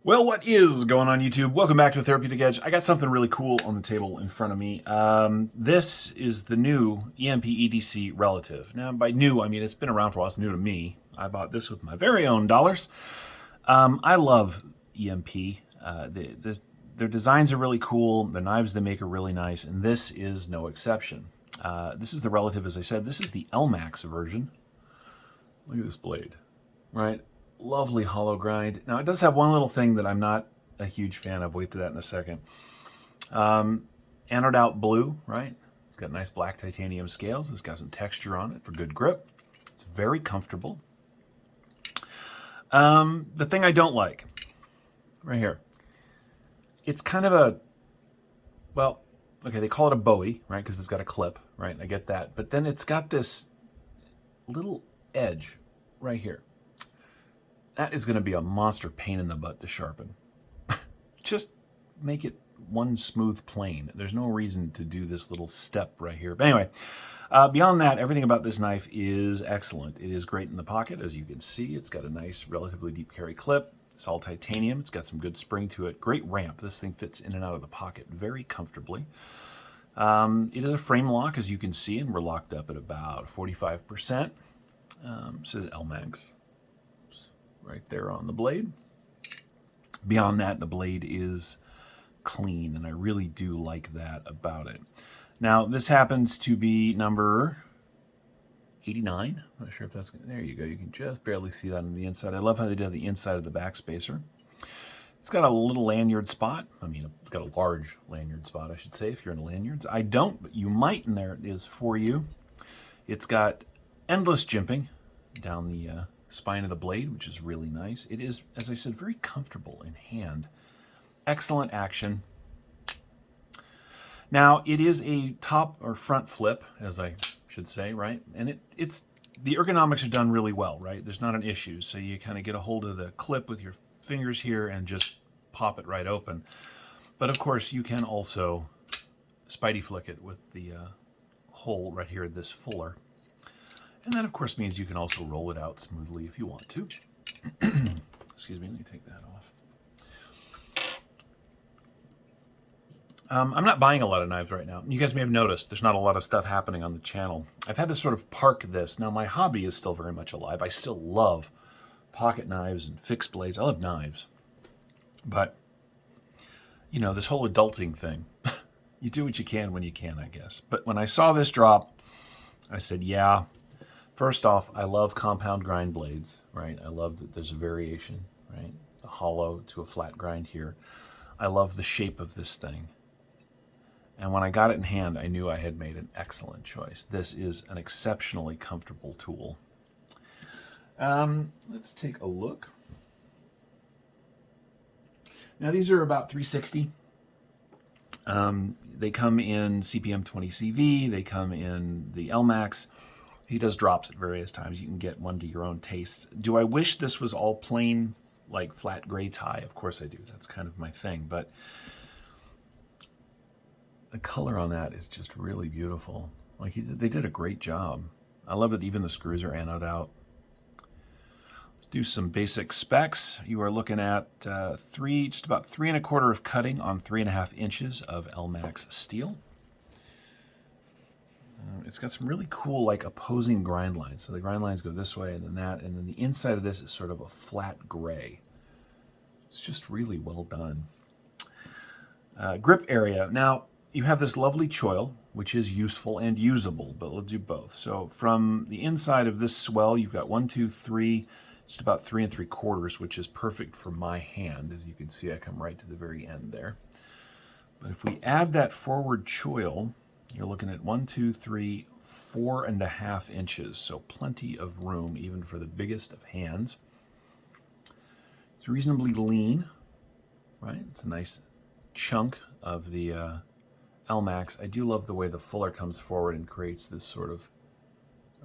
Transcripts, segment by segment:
Well, what is going on YouTube? Welcome back to Therapeutic Edge. I got something really cool on the table in front of me. This is the new EMPEDC relative. Now, by new, I mean it's been around for a while. It's new to me. I bought this with my very own dollars. I love EMP. Their designs are really cool. The knives they make are really nice, and this is no exception. This is the relative, as I said. This is the Elmax version. Look at this blade, right? Lovely hollow grind. Now, it does have one little thing that I'm not a huge fan of. We'll get to that in a second. Anode out blue, right? It's got nice black titanium scales. It's got some texture on it for good grip. It's very comfortable. The thing I don't like, right here, it's kind of a, well, okay, they call it a Bowie, right? Because it's got a clip, right? I get that. But then it's got this little edge right here. That is going to be a monster pain in the butt to sharpen. Just make it one smooth plane. There's no reason to do this little step right here. But anyway, beyond that, everything about this knife is excellent. It is great in the pocket, as you can see. It's got a nice, relatively deep carry clip. It's all titanium. It's got some good spring to it. Great ramp. This thing fits in and out of the pocket very comfortably. It is a frame lock, as you can see, and we're locked up at about 45%. Says Elmax right there on the blade. Beyond that, the blade is clean, and I really do like that about it. Now, this happens to be number 89. I'm not sure if that's, there you go. You can just barely see that on the inside. I love how they did the inside of the back spacer. It's got a little lanyard spot. I mean, it's got a large lanyard spot, I should say, if you're into lanyards. I don't, but you might, and there it is for you. It's got endless jimping down the spine of the blade, which is really nice. It is, as I said, very comfortable in hand. Excellent action. Now, it is a top or front flip, as I should say, right? And it's the ergonomics are done really well, right? There's not an issue. So you kind of get a hold of the clip with your fingers here and just pop it right open. But of course, you can also spidey flick it with the hole right here, this fuller. And that, of course, means you can also roll it out smoothly if you want to. Excuse me, let me take that off. I'm not buying a lot of knives right now. You guys may have noticed there's not a lot of stuff happening on the channel. I've had to sort of park this. Now, my hobby is still very much alive. I still love pocket knives and fixed blades. I love knives. But, you know, this whole adulting thing, you do what you can when you can, I guess. But when I saw this drop, I said, yeah. First off, I love compound grind blades, right? I love that there's a variation, right? The hollow to a flat grind here. I love the shape of this thing. And when I got it in hand, I knew I had made an excellent choice. This is an exceptionally comfortable tool. Let's take a look. Now, these are about $360. They come in CPM 20CV. They come in the Elmax. He does drops at various times. You can get one to your own taste. Do I wish this was all plain, like flat gray tie? Of course I do. That's kind of my thing. But the color on that is just really beautiful. Like they did a great job. I love that even the screws are anode out. Let's do some basic specs. You are looking at just about 3 1/4 of cutting on 3.5 inches of Elmax steel. It's got some really cool, like, opposing grind lines. So the grind lines go this way and then that, and then the inside of this is sort of a flat gray. It's just really well done. Grip area. Now, you have this lovely choil, which is useful and usable, but we'll do both. So from the inside of this swell, you've got 1, 2, 3, just about 3 3/4, which is perfect for my hand. As you can see, I come right to the very end there. But if we add that forward choil, you're looking at 1, 2, 3, 4.5 inches. So plenty of room, even for the biggest of hands. It's reasonably lean, right? It's a nice chunk of the Elmax. I do love the way the fuller comes forward and creates this sort of,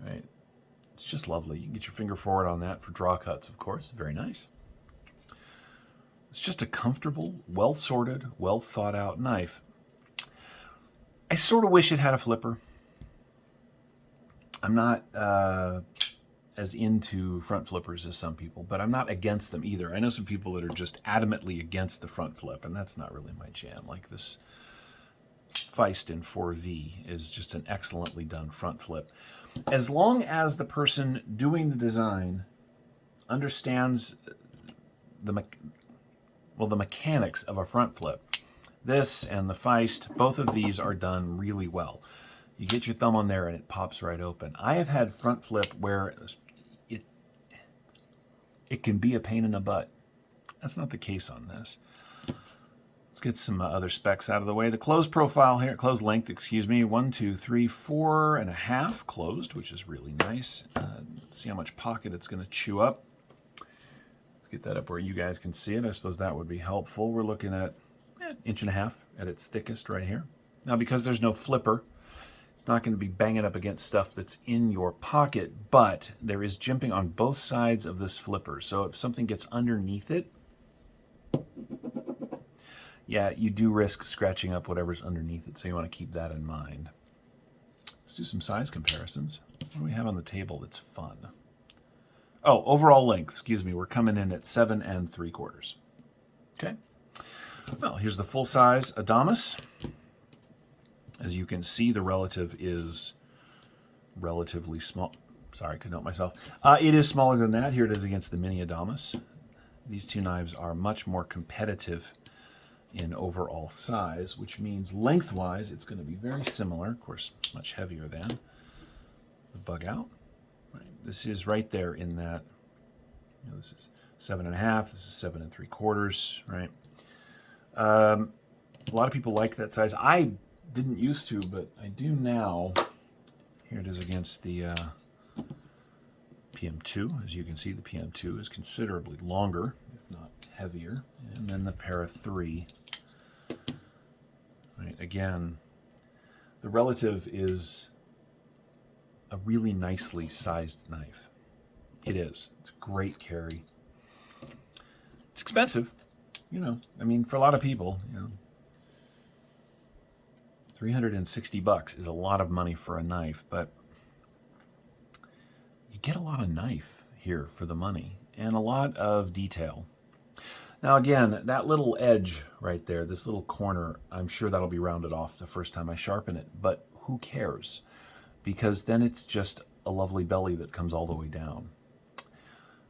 right? It's just lovely. You can get your finger forward on that for draw cuts, of course. Very nice. It's just a comfortable, well-sorted, well-thought-out knife. I sort of wish it had a flipper. I'm not as into front flippers as some people, but I'm not against them either. I know some people that are just adamantly against the front flip, and that's not really my jam. Like this Feist in 4V is just an excellently done front flip. As long as the person doing the design understands the mechanics of a front flip. This and the Feist, both of these are done really well. You get your thumb on there and it pops right open. I have had front flip where it can be a pain in the butt. That's not the case on this. Let's get some other specs out of the way. The closed profile here, closed length, excuse me, 1, 2, 3, 4.5 closed, which is really nice. Let's see how much pocket it's going to chew up. Let's get that up where you guys can see it. I suppose that would be helpful. We're looking at 1.5 inches at its thickest right here. Now, because there's no flipper, it's not going to be banging up against stuff that's in your pocket, but there is jimping on both sides of this flipper. So if something gets underneath it, yeah, you do risk scratching up whatever's underneath it, so you want to keep that in mind. Let's do some size comparisons. What do we have on the table that's fun? Oh, overall length, excuse me, we're coming in at 7 3/4. Okay. Well, here's the full size Adamas. As you can see, the relative is relatively small. Sorry, I couldn't help myself. It is smaller than that. Here it is against the mini Adamas. These two knives are much more competitive in overall size, which means lengthwise it's going to be very similar. Of course, much heavier than the Bug Out. Right. This is right there in that. You know, this is 7.5. This is 7 3/4. Right. A lot of people like that size. I didn't used to, but I do now. Here it is against the PM2. As you can see, the PM2 is considerably longer, if not heavier. And then the Para 3. Right, again, the relative is a really nicely sized knife. It is. It's a great carry. It's expensive, you know. I mean, for a lot of people, you know, $360 is a lot of money for a knife, but you get a lot of knife here for the money and a lot of detail. Now again, that little edge right there, this little corner, I'm sure that'll be rounded off the first time I sharpen it, but who cares? Because then it's just a lovely belly that comes all the way down.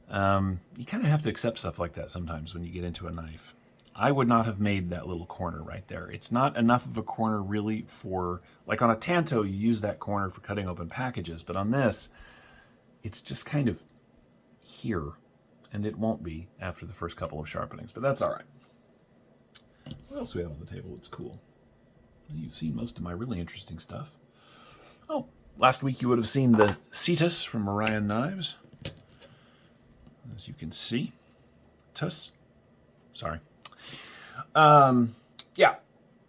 You kind of have to accept stuff like that sometimes when you get into a knife. I would not have made that little corner right there. It's not enough of a corner really for, like on a Tanto, you use that corner for cutting open packages, but on this, it's just kind of here, and it won't be after the first couple of sharpenings, but that's all right. What else do we have on the table? It's cool. You've seen most of my really interesting stuff. Oh, last week you would have seen the Cetus from Orion Knives. As you can see, sorry. Yeah,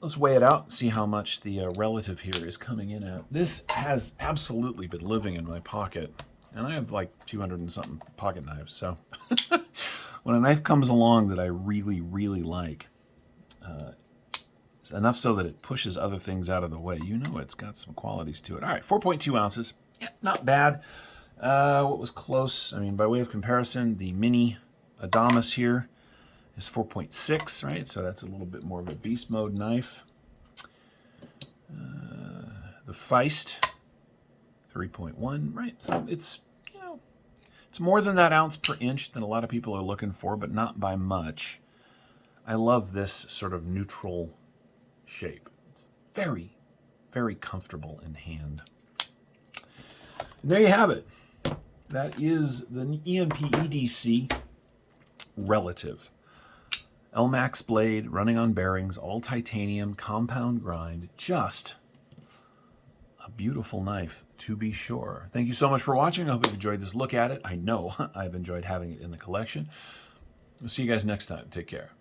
let's weigh it out, see how much the relative here is coming in at. This has absolutely been living in my pocket, and I have like 200 and something pocket knives, so when a knife comes along that I really, really like, enough so that it pushes other things out of the way, you know it's got some qualities to it. All right, 4.2 ounces. Yeah, not bad. What was close, I mean, by way of comparison, the mini Adamas here is 4.6, right? So that's a little bit more of a beast mode knife. The Feist, 3.1, right? So it's, you know, it's more than that ounce per inch that a lot of people are looking for, but not by much. I love this sort of neutral shape. It's very, very comfortable in hand. And there you have it. That is the EMPEDC relative. Elmax blade, running on bearings, all titanium, compound grind, just a beautiful knife, to be sure. Thank you so much for watching. I hope you've enjoyed this look at it. I know I've enjoyed having it in the collection. We'll see you guys next time. Take care.